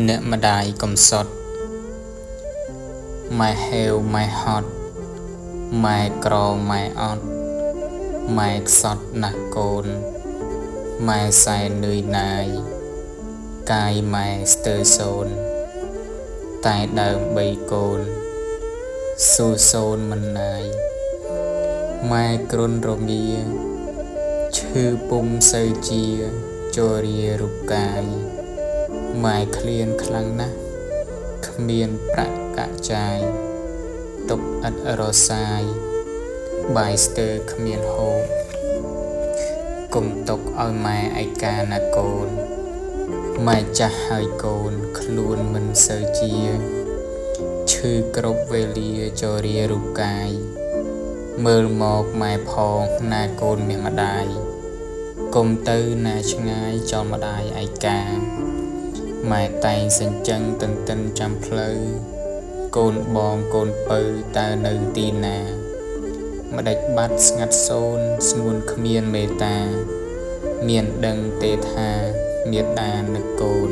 អ្នកម្ដាយកំសត់ម៉ែហេវម៉ែហត់ម៉ែក្រម៉ែអត់ម៉ែខ្សត់ណាស់កូនម៉ែសែននឿយណាយកាយម៉ែស្ទើរសូនតែដើមបីកូនស៊ូសូនមិនណាយម៉ែគ្រុនរងាឈឺពុំសូវជាជរារូបកាយម៉ែឃ្លានខ្លាំងណាស់គ្មានប្រាក់កាក់ចាយទុកឥតរសាយបាយស្ទើរគ្មានហូបគុំទុកឲ្យម៉ែឯកាណាកូនម៉ែចាស់ហើយកូនខ្លួនមិនសូវជាឈឺគ្រប់វេលាជរារូបកាយមើលមកម៉ែផងណាកូនមាសម្ដាយគុំទៅណាឆ្ងាយចោលម្ដាយឯកាម៉ែតែងសេចក្ដីទន្ទឹងចាំផ្លូវកូនបងកូនពៅតើនៅទីណាម្ដេចបាត់ស្ងាត់សូនស្ងួនគ្មានមេត្តាមានដឹងទេថាមេត្តានឹកកូន